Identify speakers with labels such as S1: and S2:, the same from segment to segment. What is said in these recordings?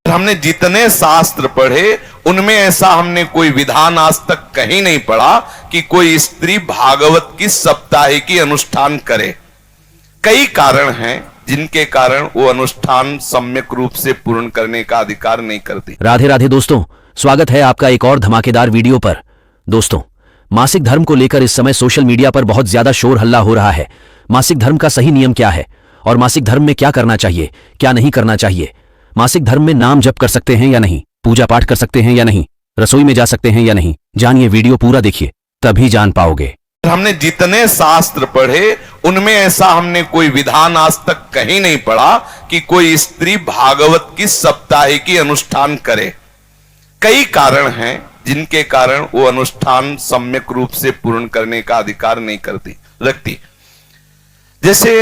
S1: हमने जितने शास्त्र पढ़े उनमें ऐसा हमने कोई विधान आज तक कहीं नहीं पढ़ा कि कोई स्त्री भागवत की सप्ताहिकी अनुष्ठान करे। कई कारण हैं जिनके कारण वो अनुष्ठान सम्यक रूप से पूर्ण करने का अधिकार नहीं करती।
S2: राधे राधे दोस्तों, स्वागत है आपका एक और धमाकेदार वीडियो पर। दोस्तों, मासिक धर्म को लेकर इस समय सोशल मीडिया पर बहुत ज्यादा शोर हल्ला हो रहा है। मासिक धर्म का सही नियम क्या है और मासिक धर्म में क्या करना चाहिए, क्या नहीं करना चाहिए, मासिक धर्म में नाम जप कर सकते हैं या नहीं, पूजा पाठ कर सकते हैं या नहीं, रसोई में जा सकते हैं या नहीं, जानिए, वीडियो पूरा देखिए तभी जान पाओगे।
S1: हमने जितने शास्त्र पढ़े उनमें ऐसा हमने कोई विधान आज तक कहीं नहीं पढ़ा कि कोई स्त्री भागवत की सप्ताहिकी अनुष्ठान करे। कई कारण हैं जिनके कारण वो अनुष्ठान सम्यक रूप से पूर्ण करने का अधिकार नहीं रखती। जैसे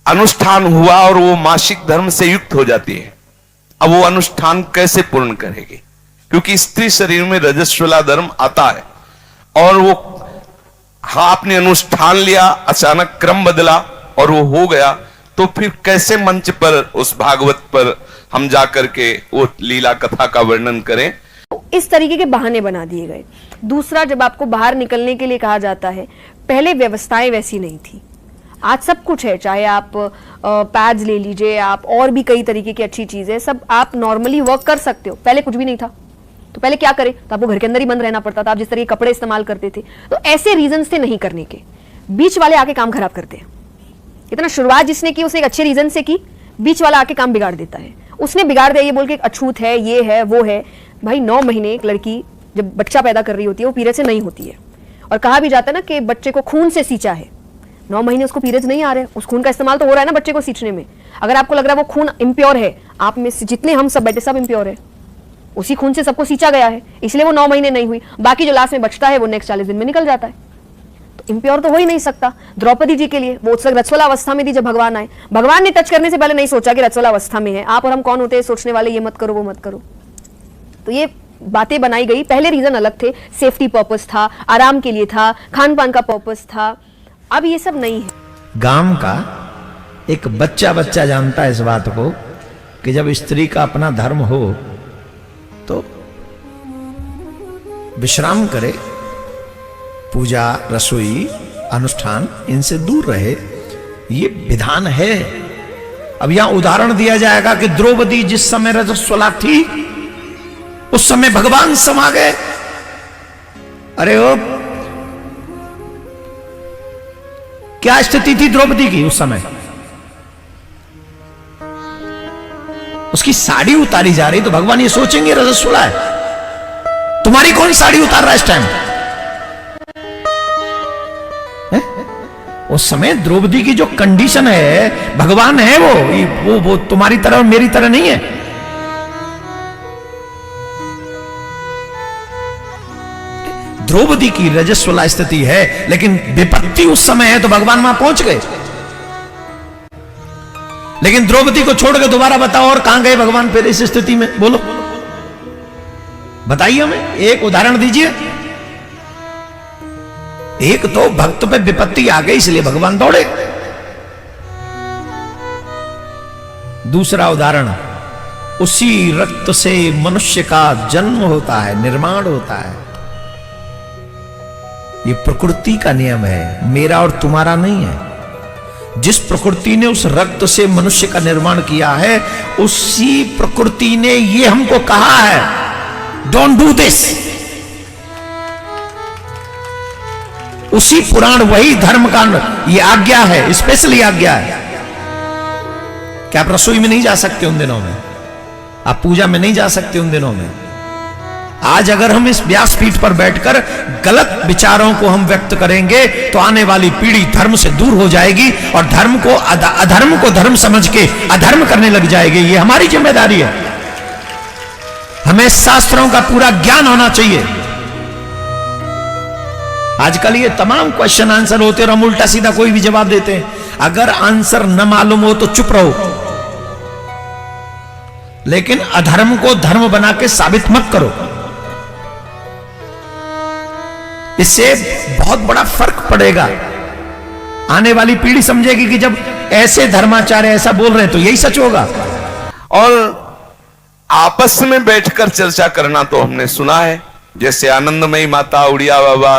S1: अनुष्ठान हुआ और वो मासिक धर्म से युक्त हो जाती है, अब वो अनुष्ठान कैसे पूर्ण करेगी? क्योंकि स्त्री शरीर में रजस्वला धर्म आता है और वो आपने अनुष्ठान लिया, अचानक क्रम बदला और वो हो गया, तो फिर कैसे मंच पर उस भागवत पर हम जाकर के वो लीला कथा का वर्णन करें?
S3: इस तरीके के बहाने बना दिए गए। दूसरा, जब आपको बाहर निकलने के लिए कहा जाता है, पहले व्यवस्थाएं वैसी नहीं थी, आज सब कुछ है। चाहे आप पैड्स ले लीजिए, आप और भी कई तरीके की अच्छी चीजें, सब आप नॉर्मली वर्क कर सकते हो। पहले कुछ भी नहीं था, तो पहले क्या करें? तो आपको घर के अंदर ही बंद रहना पड़ता था। आप जिस तरह के कपड़े इस्तेमाल करते थे, तो ऐसे रीजंस थे नहीं करने के। बीच वाले आके काम खराब करते हैं। इतना शुरुआत जिसने की उसने एक अच्छे रीजन से की, बीच वाला आके काम बिगाड़ देता है। उसने बिगाड़ दिया ये बोल के अछूत है, ये है, वो है। भाई 9 महीने एक लड़की जब बच्चा पैदा कर रही होती है वो पीरियड से नहीं होती है, और कहा भी जाता है ना कि बच्चे को खून से सींचा है। 9 महीने उसको पीरियड्स नहीं आ रहे, उस खून का इस्तेमाल तो हो रहा है ना बच्चे को सींचने में। अगर आपको लग रहा है वो खून इम्प्योर है, आप में से जितने हम सब बैठे सब इम्प्योर है, उसी खून से सबको सींचा गया है, इसलिए वो 9 महीने नहीं हुई। बाकी जो लास्ट में बचता है वो नेक्स्ट 40 दिन में निकल जाता है, तो इम्प्योर तो हो ही नहीं सकता। द्रौपदी जी के लिए वो रजस्वला अवस्था में थी जब भगवान आए। भगवान ने टच करने से पहले नहीं सोचा कि रजस्वला अवस्था में है। आप और हम कौन होते हैं सोचने वाले, ये मत करो वो मत करो। तो ये बातें बनाई गई। पहले रीजन अलग थे, सेफ्टी पर्पस था, आराम के लिए था, खान पान का पर्पस था। अब ये सब नहीं है।
S4: गांव का एक बच्चा जानता है इस बात को कि जब स्त्री का अपना धर्म हो तो विश्राम करे, पूजा, रसोई, अनुष्ठान इनसे दूर रहे, ये विधान है। अब यहां उदाहरण दिया जाएगा कि द्रौपदी जिस समय रजस्वला थी उस समय भगवान समा गए। अरे ओ, क्या स्थिति थी द्रौपदी की उस समय? उसकी साड़ी उतारी जा रही तो भगवान ये सोचेंगे रजस्वला है, तुम्हारी कौन साड़ी उतार रहा है इस टाइम? उस समय द्रौपदी की जो कंडीशन है, भगवान है वो तुम्हारी तरह और मेरी तरह नहीं है। द्रौपदी की रजस्वला स्थिति है, लेकिन विपत्ति उस समय है तो भगवान वहां पहुंच गए। लेकिन द्रौपदी को छोड़ के दोबारा बताओ और कहां गए भगवान फिर इस स्थिति में? बोलो, बताइए हमें, एक उदाहरण दीजिए। एक तो भक्त पे विपत्ति आ गई इसलिए भगवान दौड़े। दूसरा उदाहरण, उसी रक्त से मनुष्य का जन्म होता है, निर्माण होता है। ये प्रकृति का नियम है, मेरा और तुम्हारा नहीं है। जिस प्रकृति ने उस रक्त से मनुष्य का निर्माण किया है, उसी प्रकृति ने ये हमको कहा है, डोंट डू दिस। उसी पुराण, वही धर्म का ये आज्ञा है, स्पेशली आज्ञा है कि आप रसोई में नहीं जा सकते उन दिनों में, आप पूजा में नहीं जा सकते उन दिनों में। आज अगर हम इस व्यासपीठ पर बैठकर गलत विचारों को हम व्यक्त करेंगे तो आने वाली पीढ़ी धर्म से दूर हो जाएगी और धर्म को अधर्म को धर्म समझ के अधर्म करने लग जाएगी। ये हमारी जिम्मेदारी है। हमें शास्त्रों का पूरा ज्ञान होना चाहिए। आजकल ये तमाम क्वेश्चन आंसर होते और हम उल्टा सीधा कोई भी जवाब देते हैं। अगर आंसर न मालूम हो तो चुप रहो, लेकिन अधर्म को धर्म बना के साबित मत करो। इससे बहुत बड़ा फर्क पड़ेगा। आने वाली पीढ़ी समझेगी कि जब ऐसे धर्माचार्य ऐसा बोल रहे हैं तो यही सच होगा।
S1: और आपस में बैठकर चर्चा करना तो हमने सुना है, जैसे आनंदमयी माता, उड़िया बाबा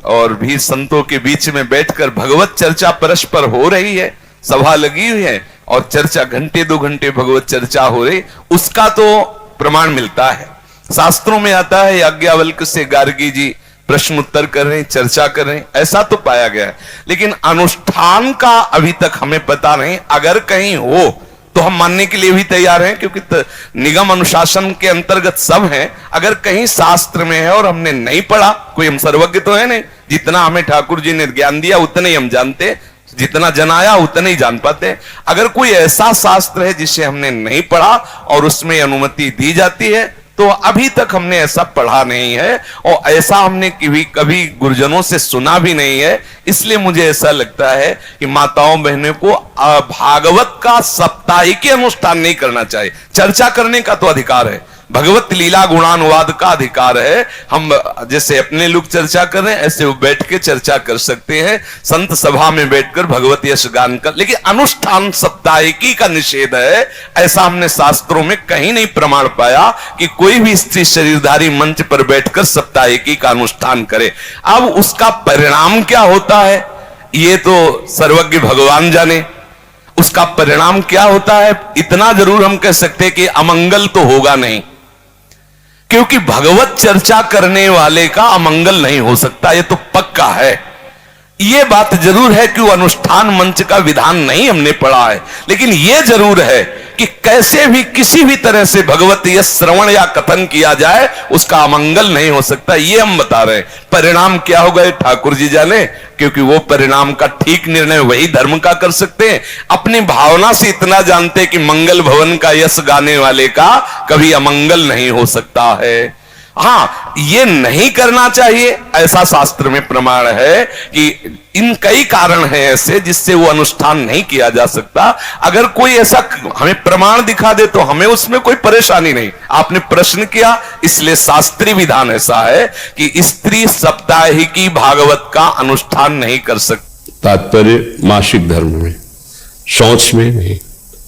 S1: और भी संतों के बीच में बैठकर भगवत चर्चा परस्पर हो रही है, सभा लगी हुई है और चर्चा घंटे 2 घंटे भगवत चर्चा हो रही, उसका तो प्रमाण मिलता है। शास्त्रों में आता है याज्ञवल्क्य से गार्गी जी प्रश्न उत्तर कर रहे हैं, चर्चा कर रहे हैं, ऐसा तो पाया गया है। लेकिन अनुष्ठान का अभी तक हमें पता नहीं। अगर कहीं हो तो हम मानने के लिए भी तैयार हैं, क्योंकि निगम अनुशासन के अंतर्गत सब हैं। अगर कहीं शास्त्र में है और हमने नहीं पढ़ा, कोई हम सर्वज्ञ तो है नहीं, जितना हमें ठाकुर जी ने ज्ञान दिया उतने ही हम जानते, जितना जनाया उतने ही जान पाते। अगर कोई ऐसा शास्त्र है जिसे हमने नहीं पढ़ा और उसमें अनुमति दी जाती है, तो अभी तक हमने ऐसा पढ़ा नहीं है और ऐसा हमने कभी गुरुजनों से सुना भी नहीं है। इसलिए मुझे ऐसा लगता है कि माताओं बहनों को भागवत का साप्ताहिक अनुष्ठान नहीं करना चाहिए। चर्चा करने का तो अधिकार है, भगवत लीला गुणानुवाद का अधिकार है। हम जैसे अपने लोग चर्चा कर रहे हैं, ऐसे वो बैठ के चर्चा कर सकते हैं, संत सभा में बैठकर भगवत यश गान कर। लेकिन अनुष्ठान साप्ताहिकी का निषेध है, ऐसा हमने शास्त्रों में कहीं नहीं प्रमाण पाया कि कोई भी स्त्री शरीरधारी मंच पर बैठकर साप्ताहिकी का अनुष्ठान करे। अब उसका परिणाम क्या होता है ये तो सर्वज्ञ भगवान जाने। उसका परिणाम क्या होता है इतना जरूर हम कह सकते हैं कि अमंगल तो होगा नहीं, क्योंकि भगवत चर्चा करने वाले का अमंगल नहीं हो सकता, ये तो पक्का है। ये बात जरूर है कि वो अनुष्ठान मंच का विधान नहीं हमने पढ़ा है, लेकिन ये जरूर है कि कैसे भी किसी भी तरह से भगवत यश श्रवण या कथन किया जाए उसका अमंगल नहीं हो सकता, ये हम बता रहे हैं। परिणाम क्या होगा ये ठाकुर जी जाने, क्योंकि वो परिणाम का ठीक निर्णय वही धर्म का कर सकते हैं। अपनी भावना से इतना जानते कि मंगल भवन का यश गाने वाले का कभी अमंगल नहीं हो सकता है। हाँ, ये नहीं करना चाहिए ऐसा शास्त्र में प्रमाण है कि इन कई कारण हैं ऐसे जिससे वो अनुष्ठान नहीं किया जा सकता। अगर कोई ऐसा हमें प्रमाण दिखा दे तो हमें उसमें कोई परेशानी नहीं। आपने प्रश्न किया, इसलिए शास्त्रीय विधान ऐसा है कि स्त्री साप्ताहिकी भागवत का अनुष्ठान नहीं कर सकती।
S5: तात्पर्य मासिक धर्म में, शौच में नहीं।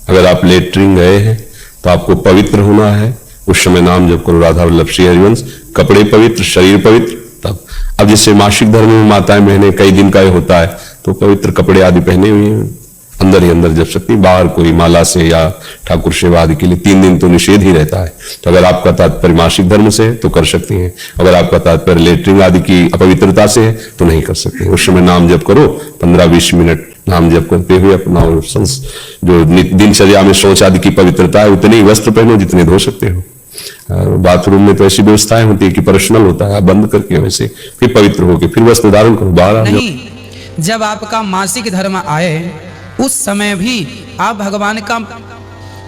S5: अगर आप लेटरिन गए हैं तो आपको पवित्र होना है, उस समय नाम जप करो राधा वल्लभ श्री हरिवंश। कपड़े पवित्र, शरीर पवित्र, तब। अब जैसे मासिक धर्म में माताएं बहनें कई दिन का होता है तो पवित्र कपड़े आदि पहने हुए हैं, अंदर ही अंदर जप सकती, बाहर कोई माला से या ठाकुर सेवा आदि के लिए 3 दिन तो निषेध ही रहता है। तो अगर आपका तात्पर्य मासिक धर्म से है तो कर सकती हैं, अगर आपका तात्पर्य लेटरिन आदि की अपवित्रता से है तो नहीं कर सकते। उस समय नाम जप करो, 15-20 मिनट नाम जप करते हुए अपना जो दिनचर्या में शौच आदि की पवित्रता है उतने ही वस्त्र पहनो जितने धो सकते हो। बाथरूम में तो ऐसी व्यवस्थाएं होती है कि पर्सनल होता है, आप बंद करके वैसे फिर पवित्र होके फिर वस्त्र धारण करो, बाहर आ जाओ।
S6: नहीं, जब आपका मासिक धर्म आए उस समय भी आप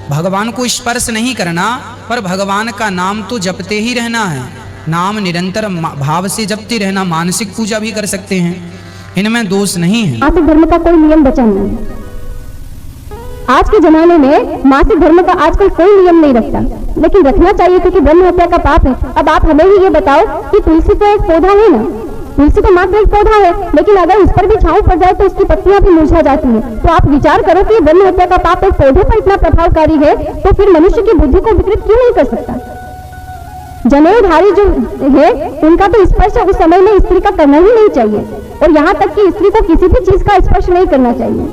S6: भगवान को स्पर्श नहीं करना, पर भगवान का नाम तो जपते ही रहना है। नाम निरंतर भाव से जपते रहना, मानसिक पूजा भी कर सकते हैं, इनमें दोष नहीं है।
S7: मासिक धर्म का कोई नियम बचा नहीं। आज के जमाने में मासिक धर्म का आजकल कोई नियम नहीं रखता, लेकिन रखना चाहिए क्योंकि ब्रह्म हत्या का पाप है। अब आप हमें ही ये बताओ कि तुलसी तो एक पौधा है ना, तुलसी तो मात्र एक पौधा है, लेकिन अगर इस पर भी छांव पड़ जाए तो इसकी पत्तियां भी मुरझा जाती हैं। तो आप विचार करो कि ब्रह्म हत्या का पाप एक पौधे पर इतना प्रभावकारी है, तो फिर मनुष्य की बुद्धि को विकृत क्यों नहीं कर सकता? जनेऊधारी जो है उनका तो स्पर्श उस समय में स्त्री का करना ही नहीं चाहिए, और यहाँ तक कि स्त्री को किसी भी चीज का स्पर्श नहीं करना चाहिए।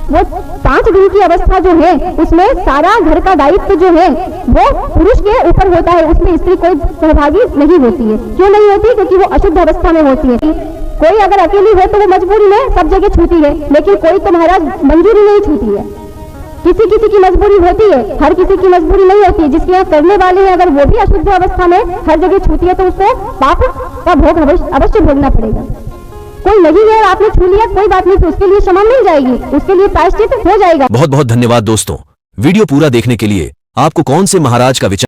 S7: वो 5 दिन की अवस्था जो है उसमें सारा घर का दायित्व जो है वो पुरुष के ऊपर होता है, उसमें स्त्री कोई सहभागी नहीं होती है। क्यों नहीं होती? क्योंकि वो अशुद्ध अवस्था में होती है। कोई अगर अकेली है तो वो मजबूरी में सब जगह छूती है, लेकिन कोई तो महाराज मंजूरी नहीं छूती है। किसी किसी की मजबूरी होती है, हर किसी की मजबूरी नहीं होती है। जिसके यहाँ करने वाले हैं अगर वो भी अशुद्ध अवस्था में हर जगह छूती है तो उसको पाप का भोग अवश्य भोगना पड़ेगा। कोई नहीं है, आपने छू लिया, कोई बात नहीं, तो उसके लिए क्षमा मिल जाएगी, उसके लिए प्रायश्चित हो जाएगा।
S2: बहुत बहुत धन्यवाद दोस्तों, वीडियो पूरा देखने के लिए। आपको कौन से महाराज का विचार